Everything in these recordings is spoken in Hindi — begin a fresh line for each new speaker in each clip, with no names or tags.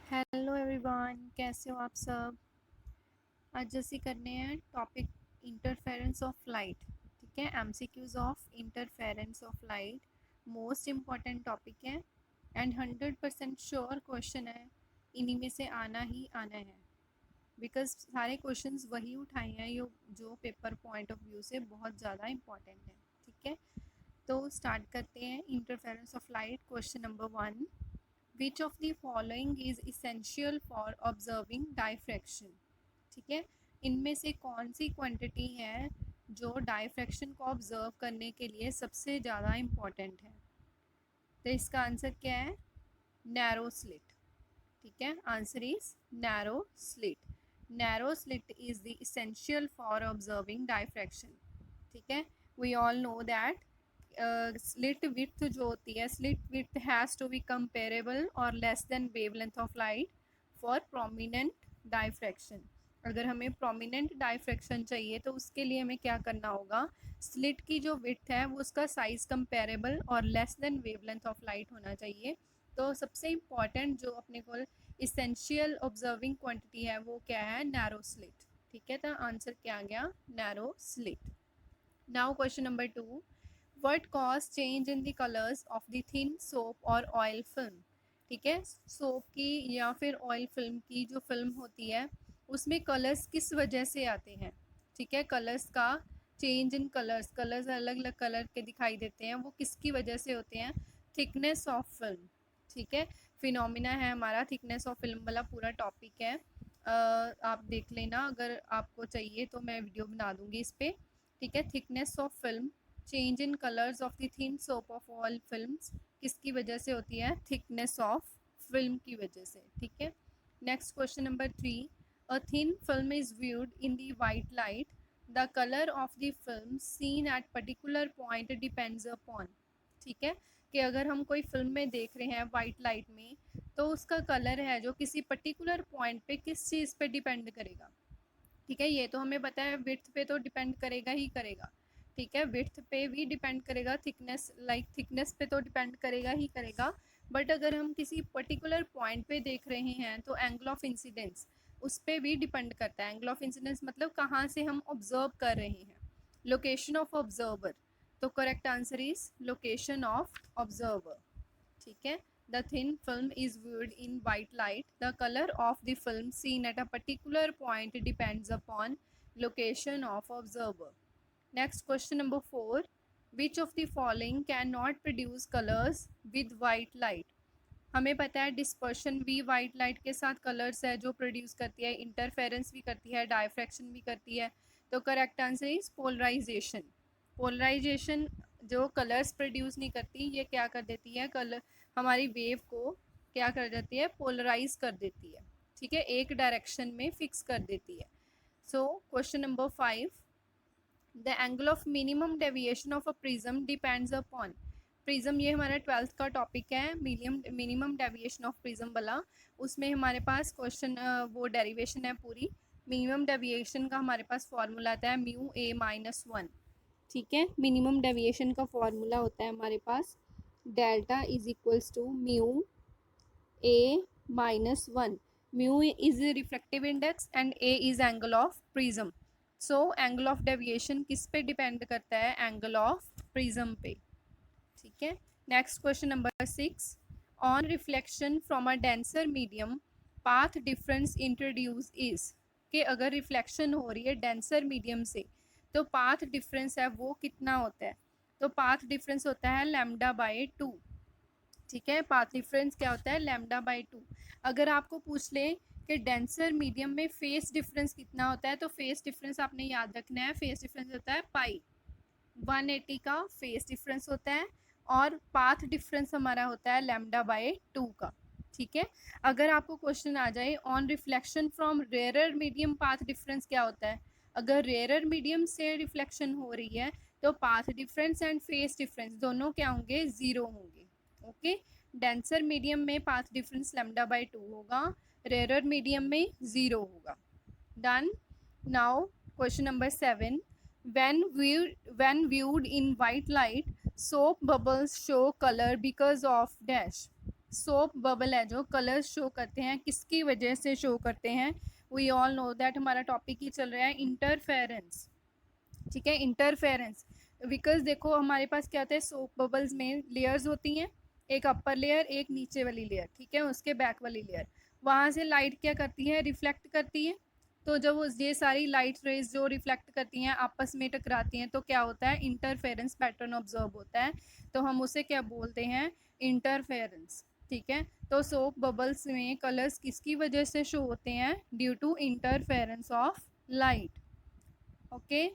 हेलो एवरीवन, कैसे हो आप सब। आज जैसे करने हैं टॉपिक इंटरफेरेंस ऑफ लाइट। ठीक है, MCQs of interference of light most important topic है एंड 100% श्योर क्वेश्चन है। इन्हीं में से आना ही आना है बिकॉज सारे क्वेश्चंस वही उठाए हैं जो पेपर पॉइंट ऑफ व्यू से बहुत ज़्यादा इम्पॉर्टेंट है। ठीक है, तो स्टार्ट करते हैं। Interference of light, question number 1, which of the following is essential for observing diffraction. ठीक है, इनमें से कौन सी क्वांटिटी है जो डायफ्रैक्शन को ऑब्जर्व करने के लिए सबसे ज़्यादा इम्पॉर्टेंट है। तो इसका आंसर क्या है? Narrow slit. ठीक है, answer is narrow slit. Narrow slit is the essential for observing diffraction. ठीक है, we all know that slit width जो होती है, slit width has to be comparable और less than wavelength of light for prominent diffraction. अगर हमें प्रोमिनेंट डायफ्रैक्शन चाहिए तो उसके लिए हमें क्या करना होगा? स्लिट की जो विड्थ है वो उसका साइज कंपेरेबल और less than wavelength of light होना चाहिए। तो सबसे इम्पॉर्टेंट जो अपने को इसेंशियल ऑब्जर्विंग क्वांटिटी है वो क्या है? Narrow slit. ठीक है, तो आंसर क्या आ गया? Narrow slit. Now question number 2, what cause change in the colours of the thin soap और ऑयल फिल्म। ठीक है, सोप की या फिर ऑयल फिल्म की जो फिल्म होती है उसमें कलर्स किस वजह से आते हैं। ठीक है, कलर्स का चेंज इन कलर्स, कलर्स अलग अलग कलर के दिखाई देते हैं, वो किसकी वजह से होते हैं? Thickness of film. ठीक है, फिनोमिना है हमारा, थिकनेस ऑफ फिल्म वाला पूरा टॉपिक है। आप देख लेना, अगर आपको चाहिए तो मैं वीडियो बना दूंगी इस पर। ठीक है, thickness of film, change in colours of the thin soap of all films किसकी वजह से होती है? थिकनेस ऑफ फिल्म की वजह से। ठीक है, next question number 3, a thin film is viewed in the white light, the colour of the film seen at particular point depends upon. ठीक है, कि अगर हम कोई फिल्म में देख रहे हैं वाइट लाइट में तो उसका कलर है जो किसी पर्टिकुलर पॉइंट पे किस चीज़ पे डिपेंड करेगा। ठीक है, ये तो हमें पता है, विड्थ पे तो डिपेंड करेगा ही करेगा। ठीक है, विड्थ पे भी डिपेंड करेगा, थिकनेस थिकनेस पे तो डिपेंड करेगा ही करेगा। बट अगर हम किसी पर्टिकुलर पॉइंट पे देख रहे हैं तो एंगल ऑफ इंसिडेंस उस पर भी डिपेंड करता है। एंगल ऑफ इंसिडेंस मतलब कहाँ से हम ऑब्जर्व कर रहे हैं, लोकेशन ऑफ ऑब्जर्वर। तो correct answer is location of observer. ठीक है, the thin film is viewed in white light, the color of the film seen at a particular point depends upon location of observer. Next question number 4, which of the following cannot produce colors with white light। हमें पता है डिस्पर्शन भी वाइट लाइट के साथ कलर्स है जो प्रोड्यूस करती है, इंटरफेरेंस भी करती है, डायफ्रैक्शन भी करती है। तो correct answer is polarisation. Polarisation जो कलर्स प्रोड्यूस नहीं करती, ये क्या कर देती है? कलर हमारी वेव को क्या कर देती है? पोलराइज कर देती है। ठीक है, एक डायरेक्शन में फिक्स कर देती है। So question number 5, the angle of minimum deviation of a prism depends upon. Prism ये हमारा 12th का टॉपिक है, मिनिमम डेविएशन ऑफ प्रिज्म वाला। उसमें हमारे पास क्वेश्चन वो डेरिवेशन है पूरी। मिनिमम डेविएशन का हमारे पास फॉर्मूला आता है म्यू ए माइनस 1। ठीक है, मिनिमम डेविएशन का फॉर्मूला होता है हमारे पास delta is equals to mu A minus 1। Mu is reflective index and A is angle of prism. So angle of deviation किस पे डिपेंड करता है? एंगल ऑफ प्रिज्म पे। ठीक है, next question number 6, on reflection from a denser medium path difference introduce is. कि अगर रिफ्लेक्शन हो रही है डेंसर मीडियम से तो पाथ डिफरेंस है वो कितना होता है? तो पाथ डिफरेंस होता है लैम्डा बाय 2। ठीक है, पाथ डिफरेंस क्या होता है? Lambda by 2। अगर आपको पूछ ले कि डेंसर मीडियम में फेस डिफरेंस कितना होता है तो फेस डिफरेंस आपने याद रखना है, फेस डिफरेंस होता है पाई। 180 का फेस डिफरेंस होता है और पाथ डिफरेंस हमारा होता है लैम्डा बाय 2 का। ठीक है, अगर आपको क्वेश्चन आ जाए on reflection from rarer medium path difference क्या होता है? अगर रेयरर मीडियम से रिफ्लेक्शन हो रही है तो path difference and phase difference दोनों क्या होंगे? ज़ीरो होंगे। ओके, डेंसर मीडियम में पाथ डिफरेंस लैम्डा बाय 2 होगा, रेयरर मीडियम में 0 होगा। Done. Now question number 7, when viewed in white light soap bubbles show color because of dash। Soap bubble है जो कलर्स शो करते हैं, किसकी वजह से शो करते हैं? वी ऑल नो दैट हमारा टॉपिक ही चल रहा है इंटरफेरेंस, ठीक है, इंटरफेरेंस। बिकॉज देखो हमारे पास क्या होता है, सोप बबल्स में लेयर्स होती हैं, एक अपर लेयर एक नीचे वाली लेयर, ठीक है, उसके बैक वाली लेयर, वहाँ से लाइट क्या करती है, रिफ्लेक्ट करती है। तो जब ये सारी लाइट रेज जो रिफ्लेक्ट करती हैं आपस में टकराती हैं तो क्या होता है, इंटरफेरेंस पैटर्न ऑब्जर्व होता है। तो हम उसे क्या बोलते हैं, इंटरफेरेंस, ठीक है। तो सोप बबल्स में कलर्स किसकी वजह से शो होते हैं, due to interference of light. Okay,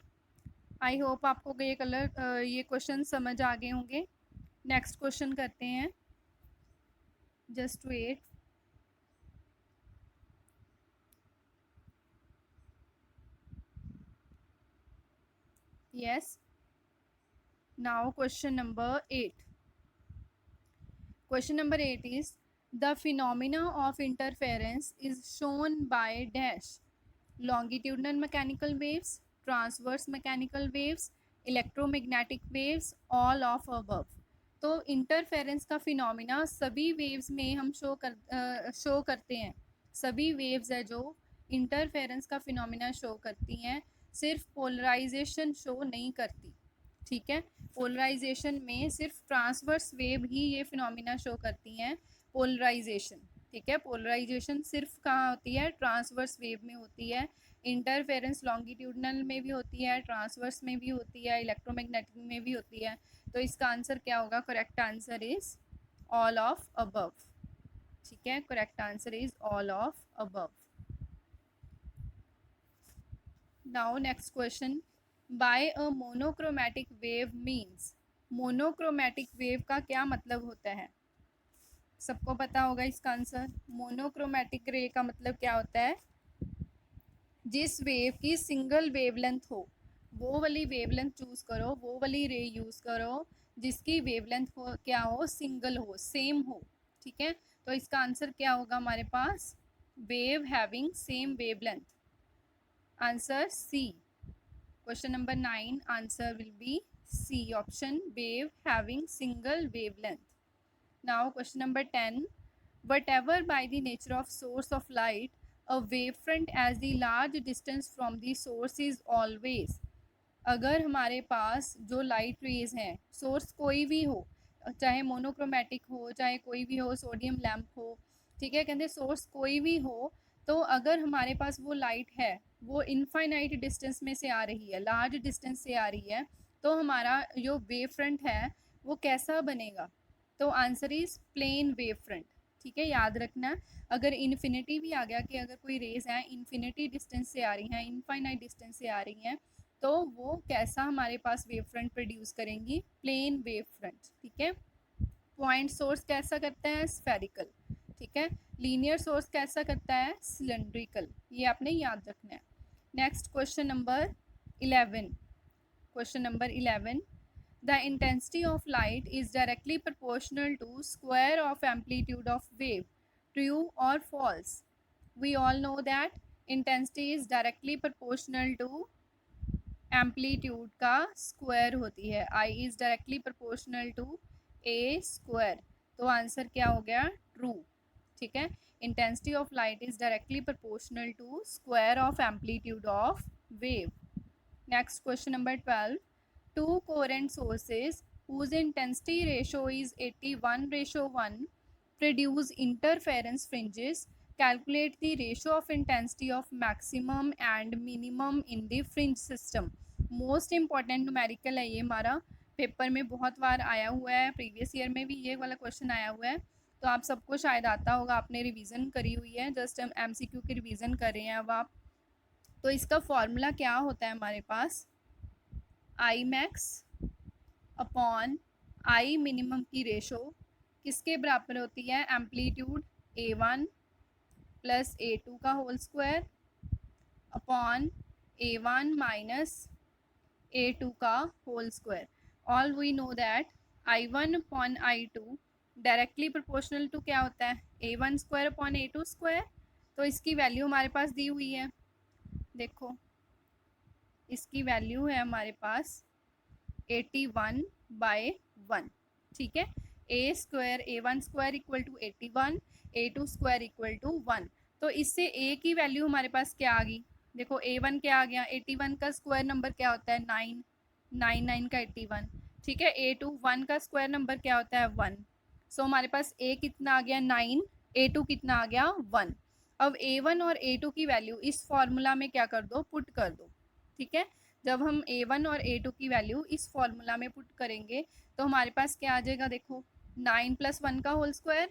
I hope आपको ये क्वेश्चन समझ आ गए होंगे। नेक्स्ट क्वेश्चन करते हैं, just wait. Yes, now question number 8। Question number 8 is the phenomena of interference is shown by dash longitudinal mechanical waves, transverse mechanical waves, electromagnetic waves, all of above। तो इंटरफेरेंस का फिनोमिना सभी वेव्स में हम शो करते हैं। सभी वेव्स है जो इंटरफेरेंस का फिनोमिना शो करती हैं, सिर्फ पोलराइजेशन शो नहीं करती, ठीक है। पोलराइजेशन में सिर्फ ट्रांसवर्स वेव ही ये फिनोमिना शो करती हैं, पोलराइजेशन, ठीक है। पोलराइजेशन सिर्फ कहाँ होती है, ट्रांसवर्स वेव में होती है। इंटरफेरेंस लॉन्गिट्यूडनल में भी होती है, ट्रांसवर्स में भी होती है, इलेक्ट्रोमैग्नेटिक में भी होती है। तो इसका आंसर क्या होगा, correct answer is all of above, ठीक है, correct answer is all of above. Now next question, by a monochromatic wave means. Monochromatic wave का क्या मतलब होता है, सबको पता होगा इसका आंसर। मोनोक्रोमैटिक रे का मतलब क्या होता है, जिस वेव की सिंगल वेवलेंथ हो, वो वाली वेवलेंथ चूज करो, वो वाली रे यूज करो जिसकी वेवलेंथ हो क्या हो, सिंगल हो, सेम हो, ठीक है। तो इसका आंसर क्या होगा हमारे पास, wave having same wavelength, answer C. Question number 9, answer will be C option, wave having single wavelength. Now question number 10, whatever by the nature of source of light, a wavefront as the large distance from the source is always। अगर हमारे पास जो लाइट रेज हैं, सोर्स कोई भी हो, चाहे मोनोक्रोमैटिक हो चाहे कोई भी हो, सोडियम लैम्प हो, ठीक है, कहते सोर्स कोई भी हो, तो अगर हमारे पास वो लाइट है, वो इनफाइनाइट डिस्टेंस में से आ रही है, लार्ज डिस्टेंस से आ रही है, तो हमारा जो वेव फ्रंट है वो कैसा बनेगा, तो answer is plane wave front, ठीक है, याद रखना। अगर इन्फिनिटी भी आ गया कि अगर कोई रेज है इन्फिनिटी डिस्टेंस से आ रही हैं, इनफाइनाइट डिस्टेंस से आ रही हैं, तो वो कैसा हमारे पास वेव फ्रंट प्रोड्यूस करेंगी, प्लेन वेव फ्रंट, ठीक है। पॉइंट सोर्स कैसा करता है, स्फेरिकल, ठीक है। लीनियर सोर्स कैसा करता है, सिलेंड्रिकल, ये आपने याद रखना है। Next question number 11। Question number 11, the intensity of light is directly proportional to square of amplitude of wave, true or false? We all know that intensity is directly proportional to amplitude का स्क्वायर होती है, I is directly proportional to A square. तो आंसर क्या हो गया, ट्रू, ठीक है। Intensity of light is directly proportional to square of amplitude of wave. Next question number 12, two coherent sources whose intensity ratio is 81:1 produce interference fringes, calculate the ratio of intensity of maximum and minimum in the fringe system। Most important numerical है ये हमारा, पेपर में बहुत बार आया हुआ है, प्रीवियस ईयर में भी ये वाला क्वेश्चन आया हुआ है, तो आप सबको शायद आता होगा, आपने रिवीजन करी हुई है, जस्ट हम एमसीक्यू की रिवीजन कर रहे हैं अब आप। तो इसका फॉर्मूला क्या होता है हमारे पास, I max upon I minimum की रेशो किसके बराबर होती है, एम्पलीट्यूड A1 प्लस A2 का whole square upon A1 minus A2 का whole square. All we know that I1 upon I2 directly proportional to क्या होता है, A1 square upon A2 square. तो इसकी वैल्यू हमारे पास दी हुई है, देखो इसकी वैल्यू है हमारे पास 81/1, ठीक है। A square A1 square equal to 81, A2 square equal to 1। तो इससे ए की वैल्यू हमारे पास क्या आ गई, देखो A1 क्या आ गया, 81 का स्क्वायर नंबर क्या होता है 9, 9 का 81। ठीक है, A2 1 का स्क्वायर नंबर क्या होता है 1। सो हमारे पास ए कितना आ गया 9, A2 कितना आ गया 1। अब A1 और A2 की वैल्यू इस फॉर्मूला में क्या कर दो, पुट कर दो। ठीक है, जब हम A1 और A2 की वैल्यू इस फॉर्मूला में पुट करेंगे तो हमारे पास क्या आ जाएगा, देखो 9 + 1 का होल स्क्वायर,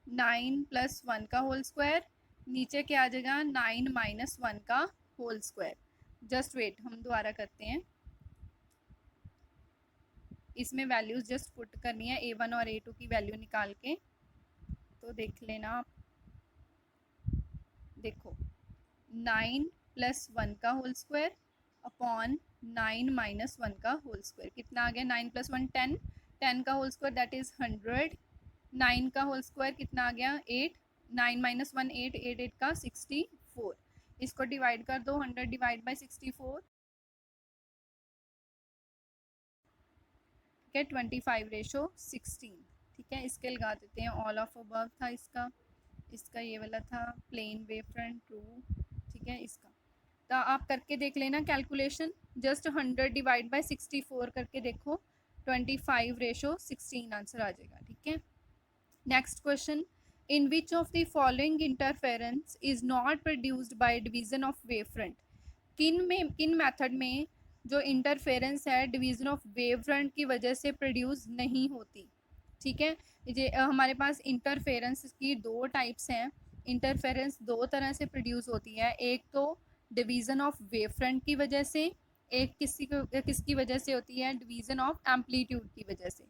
9 + 1 का होल स्क्वायर, नीचे क्या आ जाएगा 9 - 1 का होल स्क्वायर। जस्ट वेट, हम दोबारा करते हैं, इसमें वैल्यूज जस्ट पुट करनी है A1 और A2 की वैल्यू निकाल के। तो देख लेना आप, देखो 9 + 1 का होल स्क्वायर अपॉन 9 - 1 का होल स्क्वायर, कितना आ गया 9 + 1 10, 10 का होल स्क्वायर दैट इज 100, 9 का होल स्क्वायर कितना आ गया 8, 9 - 1 8, 8 8 का 64। इसको डिवाइड कर दो, 100 डिवाइड बाई 64, ठीक है 25/16। ठीक है, इसके लगा देते हैं, ऑल ऑफ अबव था इसका, इसका ये वाला था प्लेन वेव फ्रंट ट्रू। ठीक है, इसका तो आप करके देख लेना कैलकुलेशन, जस्ट 100 डिवाइड बाई 64 करके देखो, 25/16 आंसर आ जाएगा। ठीक है, next question, in which of the following interference is not produced by division of wave front. किन मेथड में जो इंटरफेरेंस है डिवीजन ऑफ वेव फ्रंट की वजह से प्रोड्यूस नहीं होती। ठीक है, ये हमारे पास इंटरफेरेंस की दो टाइप्स हैं। इंटरफेरेंस दो तरह से प्रोड्यूस होती है, एक तो डिवीजन ऑफ वेव फ्रंट की वजह से, एक किसकी वजह से होती है, डिवीजन ऑफ एम्पलीट्यूड की वजह से।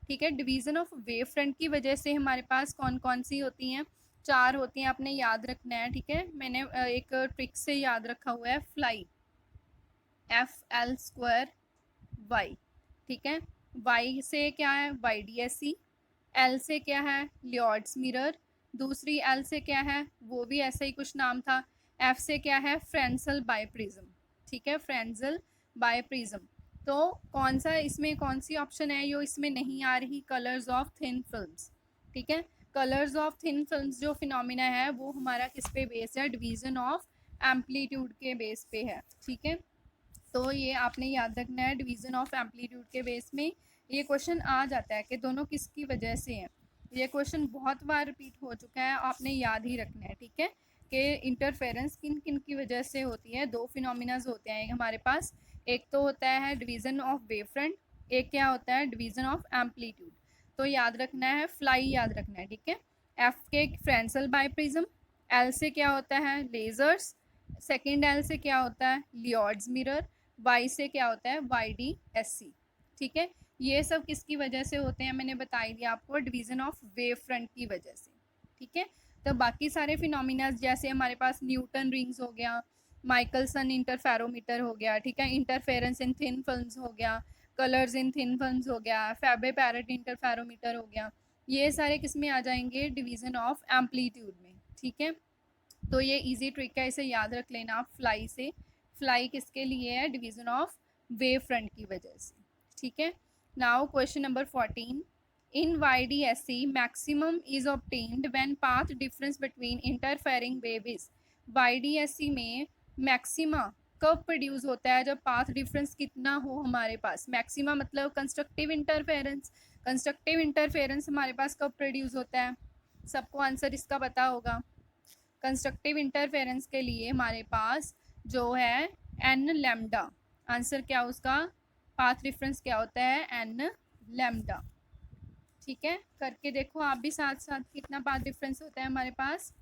ठीक है, डिवीजन ऑफ वेव फ्रंट की वजह से हमारे पास कौन कौन सी होती हैं, चार होती हैं, आपने याद रखना है। ठीक है, मैंने एक ट्रिक से याद रखा हुआ है, फ्लाई FL² Y। ठीक है, Y से क्या है YDSC, L से क्या है लियोर्ड्स मिरर, दूसरी L से क्या है वो भी ऐसा ही कुछ नाम था, F से क्या है फ्रेंसल बायप्रिज्म। ठीक है, फ्रेंसल बायप्रिज्म। तो कौन सा इसमें, कौन सी ऑप्शन है जो इसमें नहीं आ रही, कलर्स ऑफ थिन फिल्म्स। ठीक है, कलर्स ऑफ थिन फिल्म्स जो फिनोमिना है वो हमारा किस पे बेस है, डिवीजन ऑफ एम्पलीट्यूड के बेस पे है। ठीक है, तो ये आपने याद रखना है, डिवीजन ऑफ एम्पलीट्यूड के बेस में ये क्वेश्चन आ जाता है कि दोनों किसकी वजह से हैं। ये क्वेश्चन बहुत बार रिपीट हो चुका है, आपने याद ही रखना है। ठीक है, कि इंटरफेरेंस किन किन की वजह से होती है, दो फिनोमिनाज होते हैं हमारे पास, एक तो होता है डिवीजन ऑफ वेव फ्रंट, एक क्या होता है डिवीजन ऑफ एम्पलीट्यूड। तो याद रखना है, फ्लाई याद रखना है। ठीक है, एफ के फ्रेंसल बायप्रिज्म, एल से क्या होता है लेजर्स, सेकेंड एल से क्या होता है लियोर्ड्स मिरर, वाई से क्या होता है YDSC। ठीक है, ये सब किसकी वजह से होते हैं, मैंने बता ही दिया आपको, डिवीजन ऑफ वेव फ्रंट की वजह से। ठीक है, तो बाकी सारे फिनोमिना जैसे हमारे पास न्यूटन रिंग्स हो गया, माइकलसन इंटरफेरोमीटर हो गया, ठीक है, इंटरफेरेंस इन थिन फिल्म्स हो गया, कलर्स इन थिन फिल्म्स हो गया, फैबे पैरेट इंटरफेरोमीटर हो गया, ये सारे किस में आ जाएंगे, डिवीजन ऑफ एम्पलीट्यूड में। ठीक है, तो ये इजी ट्रिक है, इसे याद रख लेना आप फ्लाई से। फ्लाई किसके लिए है, डिवीजन ऑफ वेव फ्रंट की वजह से। ठीक है, now question number 14, in YDSC maximum is obtained when path difference between interfering wave is. YDSC में मैक्सिमा कब प्रोड्यूस होता है, जब पाथ डिफरेंस कितना हो हमारे पास, मैक्सिमा मतलब कंस्ट्रक्टिव इंटरफेरेंस। कंस्ट्रक्टिव इंटरफेरेंस हमारे पास कब प्रोड्यूस होता है, सबको आंसर इसका पता होगा। कंस्ट्रक्टिव इंटरफेरेंस के लिए हमारे पास जो है एन लैम्डा, आंसर क्या उसका, पाथ डिफरेंस क्या होता है एन लैम्डा। ठीक है, करके देखो आप भी साथ साथ, कितना पाथ डिफरेंस होता है हमारे पास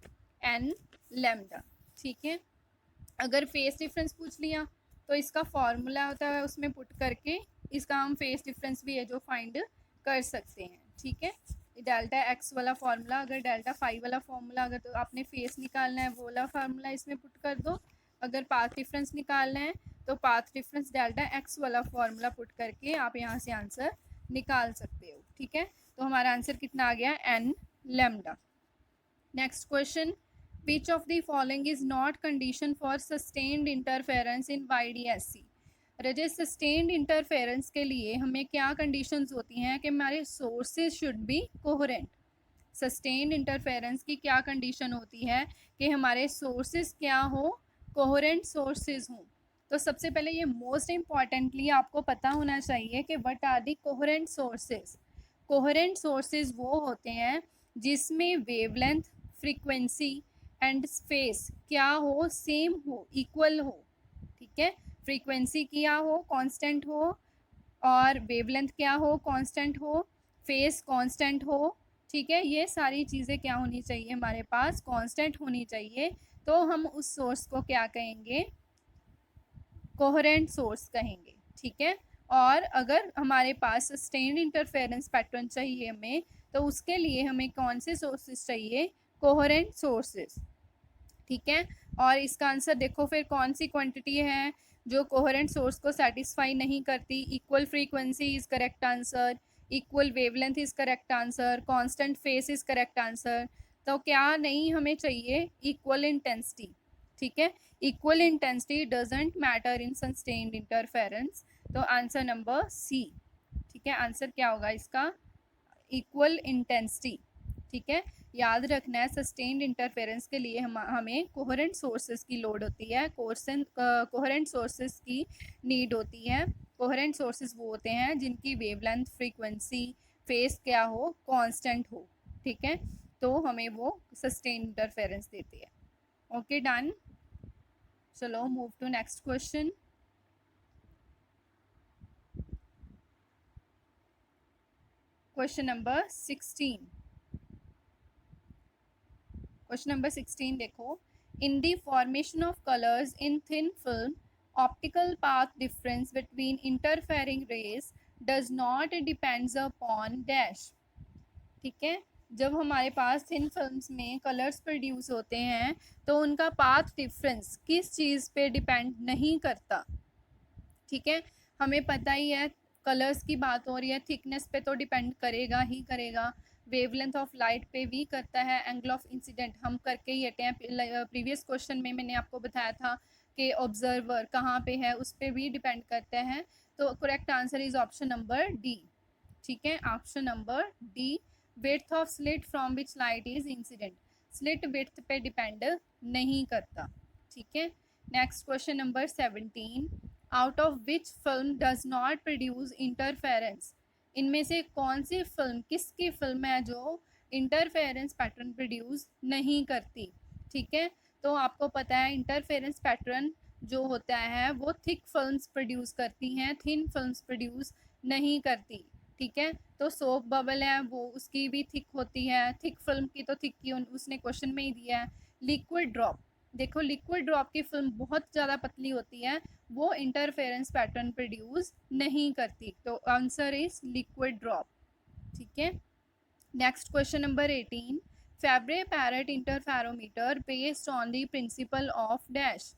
एन लैम्डा। ठीक है, अगर फेस डिफरेंस पूछ लिया तो इसका फॉर्मूला होता है, उसमें पुट करके इसका हम फेस डिफरेंस भी है जो फाइंड कर सकते हैं। ठीक है, डेल्टा एक्स वाला फार्मूला, अगर डेल्टा फाई वाला फार्मूला, अगर तो आपने फेस निकालना है वो वाला फार्मूला इसमें पुट कर दो, अगर पाथ डिफरेंस निकालना है तो पाथ डिफरेंस डेल्टा एक्स वाला फार्मूला पुट करके आप यहाँ से आंसर निकाल सकते हो। ठीक है, तो हमारा आंसर कितना आ गया n lambda. Next question, which of the following is not condition for sustained interference in YDSC। Raje sustained interference के लिए हमें क्या कंडीशंस होती हैं कि हमारे sources should be coherent. Sustained interference की क्या कंडीशन होती है कि हमारे सोर्सेज क्या हो, कोहेरेंट सोर्सेज हों। तो सबसे पहले ये मोस्ट इम्पॉर्टेंटली आपको पता होना चाहिए कि what are the coherent sources. Coherent sources वो होते हैं जिसमें वेवलेंथ, फ्रीक्वेंसी एंड स्पेस क्या हो, सेम हो, इक्वल हो। ठीक है, फ्रीक्वेंसी क्या हो, कांस्टेंट हो, और वेवलेंथ क्या हो, कांस्टेंट हो, फेस कांस्टेंट हो। ठीक है, ये सारी चीज़ें क्या होनी चाहिए, हमारे पास कांस्टेंट होनी चाहिए। तो हम उस सोर्स को क्या कहेंगे, कोहेरेंट सोर्स कहेंगे। ठीक है, और अगर हमारे पास सस्टेन्ड इंटरफेरेंस पैटर्न चाहिए हमें, तो उसके लिए हमें कौन से सोर्सेज चाहिए, कोहेरेंट सोर्सेज। ठीक है, और इसका आंसर देखो फिर कौन सी क्वांटिटी है जो कोहेरेंट सोर्स को सेटिस्फाई नहीं करती। Equal frequency is correct answer, equal wavelength is correct answer, constant face is correct answer. तो क्या नहीं हमें चाहिए, इक्वल इंटेंसिटी। ठीक है, equal intensity doesn't matter in sustained interference. तो आंसर नंबर सी। ठीक है, आंसर क्या होगा इसका, इक्वल इंटेंसिटी। ठीक है, याद रखना है सस्टेन्ड इंटरफेरेंस के लिए हमें कोहेरेंट सोर्सेज की लोड होती है, कोहेरेंट सोर्सेज की नीड होती है। कोहेरेंट सोर्सेज वो होते हैं जिनकी वेवलेंथ, फ्रीक्वेंसी, फेस क्या हो, कांस्टेंट हो। ठीक है, तो हमें वो सस्टेन्ड इंटरफेरेंस देती है। ओके डन, चलो move to next question. Question number 16। Question number 16 देखो, in the formation of colours in thin film optical path difference between interfering rays does not depends upon dash. ठीक है, जब हमारे पास थिन फिल्म्स में कलर्स प्रोड्यूस होते हैं तो उनका पाथ डिफरेंस किस चीज़ पे डिपेंड नहीं करता। ठीक है, हमें पता ही है कलर्स की बात हो रही है, थिकनेस पे तो डिपेंड करेगा ही करेगा, वेवलेंथ ऑफ लाइट पे भी करता है, एंगल ऑफ इंसिडेंट हम करके ही हटे हैं। प्रीवियस क्वेश्चन में मैंने आपको बताया था कि ऑब्जर्वर कहाँ पे है, उस पर भी डिपेंड करता है। तो correct answer is option number D. ठीक है, option number D, width of slit from which light is incident, slit width पे डिपेंड नहीं करता। ठीक है, next question number 17, out of which film does not produce interference. इनमें से कौन सी फिल्म, किसकी फिल्म है जो इंटरफेरेंस पैटर्न प्रोड्यूस नहीं करती। ठीक है, तो आपको पता है इंटरफेरेंस पैटर्न जो होता है वो थिक फिल्म्स प्रोड्यूस करती हैं, थिन फिल्म्स प्रोड्यूस नहीं करती। ठीक है, तो सोप बबल है वो उसकी भी थिक होती है, थिक फिल्म की तो थिक की उसने क्वेश्चन में ही दिया है। लिक्विड ड्रॉप, देखो लिक्विड ड्रॉप की फिल्म बहुत ज़्यादा पतली होती है, वो इंटरफेरेंस पैटर्न प्रोड्यूस नहीं करती। तो आंसर इज लिक्विड ड्रॉप। ठीक है, next question number 18, Fabry Perot interferometer based on the principle of dash.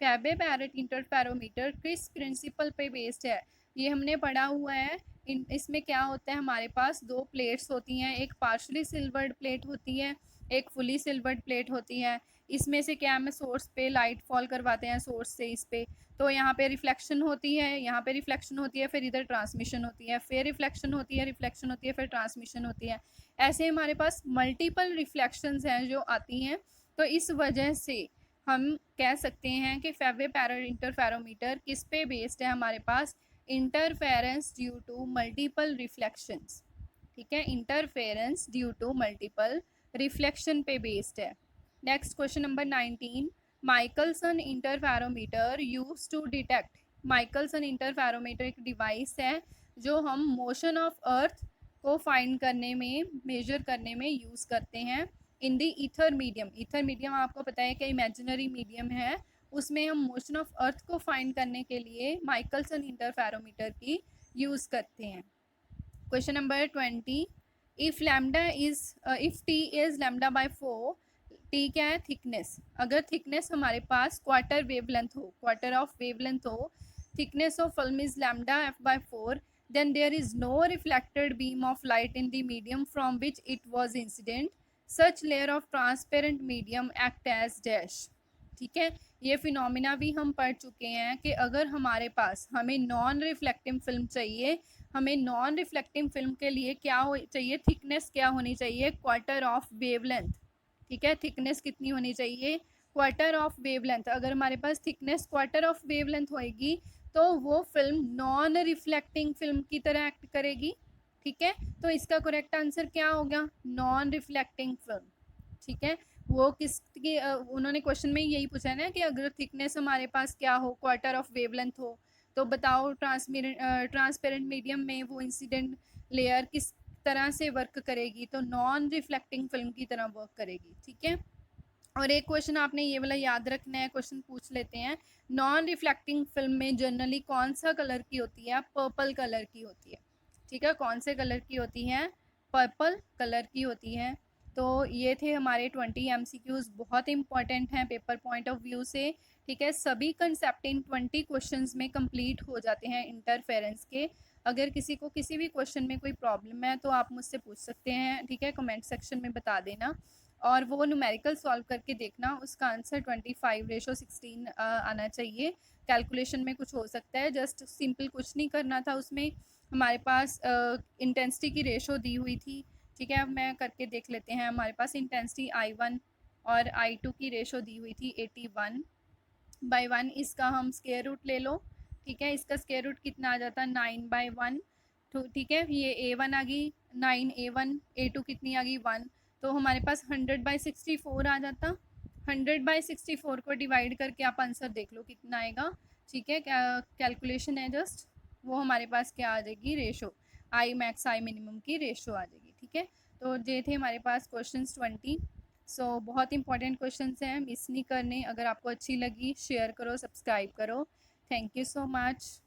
Fabry Perot interferometer किस प्रिंसिपल पे बेस्ड है, ये हमने पढ़ा हुआ है। इसमें क्या होता है, हमारे पास दो प्लेट्स होती हैं, एक पार्शली सिल्वर्ड प्लेट होती है, एक फुली सिल्वर्ड प्लेट होती है। इसमें से क्या हमें सोर्स पे लाइट फॉल करवाते हैं, सोर्स से इस पे, तो यहाँ पे रिफ्लेक्शन होती है, यहाँ पे रिफ्लेक्शन होती है, फिर इधर ट्रांसमिशन होती है, फिर रिफ्लेक्शन होती है, रिफ्लेक्शन होती है, फिर ट्रांसमिशन होती है। ऐसे हमारे पास मल्टीपल रिफ्लेक्शंस हैं जो आती हैं। तो इस वजह से हम कह सकते हैं कि फैब्रे पैरेट इंटरफेरोमीटर किस पे बेस्ड है, हमारे पास interference due to multiple reflections. ठीक है, interference due to multiple reflection पे बेस्ड है। Next question number 19, Michelson interferometer use to detect. Michelson interferometer एक डिवाइस है जो हम मोशन ऑफ अर्थ को फाइंड करने में, मेजर करने में यूज़ करते हैं। इन दी ईथर मीडियम, ईथर मीडियम आपको पता है कि इमेजिनरी मीडियम है, उसमें हम मोशन ऑफ अर्थ को फाइंड करने के लिए माइकलसन इंटरफेरोमीटर की यूज़ करते हैं। Question number 20, if lambda is if T is lambda by 4, T क्या है, थिकनेस। अगर थिकनेस हमारे पास क्वार्टर वेवलेंथ हो, क्वार्टर ऑफ वेवलेंथ हो, thickness of film is lambda f by 4, then there is no reflected beam of light in the medium from which it was incident, such layer of transparent medium act as dash। ठीक है, ये फिनोमिना भी हम पढ़ चुके हैं कि अगर हमारे पास हमें नॉन रिफ्लेक्टिव फिल्म चाहिए, हमें नॉन रिफ्लेक्टिव फिल्म के लिए क्या चाहिए, थिकनेस क्या होनी चाहिए, क्वार्टर ऑफ वेवलेंथ। ठीक है, थिकनेस कितनी होनी चाहिए, क्वार्टर ऑफ वेवलेंथ। अगर हमारे पास थिकनेस क्वार्टर ऑफ वेवलेंथ होएगी तो वो फिल्म नॉन रिफ्लेक्टिंग फिल्म की तरह एक्ट करेगी। ठीक है, तो इसका करेक्ट आंसर क्या होगा, नॉन रिफ्लेक्टिंग फिल्म। ठीक है, वो किसकी उन्होंने क्वेश्चन में यही पूछा है ना कि अगर थिकनेस हमारे पास क्या हो, क्वार्टर ऑफ वेवलेंथ हो, तो बताओ ट्रांसपेरेंट मीडियम में वो इंसिडेंट लेयर किस तरह से वर्क करेगी, तो नॉन रिफ्लेक्टिंग फिल्म की तरह वर्क करेगी। ठीक है, और एक क्वेश्चन आपने ये वाला याद रखना है, क्वेश्चन पूछ लेते हैं, नॉन रिफ्लेक्टिंग फिल्म में जनरली कौन सा कलर की होती है, पर्पल कलर की होती है। ठीक है, कौन से कलर की होती है, पर्पल कलर की होती है। तो ये थे हमारे 20 एमसीक्यूज, बहुत इंपॉर्टेंट हैं पेपर पॉइंट ऑफ व्यू से। ठीक है, सभी कंसेप्ट इन 20 क्वेश्चंस में कंप्लीट हो जाते हैं इंटरफेरेंस के। अगर किसी को किसी भी क्वेश्चन में कोई प्रॉब्लम है तो आप मुझसे पूछ सकते हैं। ठीक है, कमेंट सेक्शन में बता देना, और वो न्यूमेरिकल सॉल्व करके देखना, उसका आंसर 25:16 आना चाहिए। कैलकुलेशन में कुछ हो सकता है, जस्ट सिंपल कुछ नहीं करना था, उसमें हमारे पास इंटेंसिटी की रेशो दी हुई थी। ठीक है, अब मैं करके देख लेते हैं। हमारे पास इंटेंसिटी I1 और I2 की रेशो दी हुई थी 81/1। इसका हम स्क्वायर रूट ले लो। ठीक है, इसका स्क्वायर रूट कितना आ जाता है, 9/1। तो ठीक है, ये A1 आ गई 9A1, A2 कितनी आ गई 1, तो हमारे पास 100/64 आ जाता। 100/64 को डिवाइड करके आप आंसर देख लो कितना आएगा। ठीक है, क्या कैलकुलेशन है जस्ट, वो हमारे पास क्या आ जाएगी, ratio I max I minimum की रेशो आ जाएगी। ठीक है, तो ये थे हमारे पास क्वेश्चंस 20। बहुत इंपॉर्टेंट क्वेश्चंस हैं, मिस नहीं करने। अगर आपको अच्छी लगी शेयर करो, सब्सक्राइब करो। Thank you so much.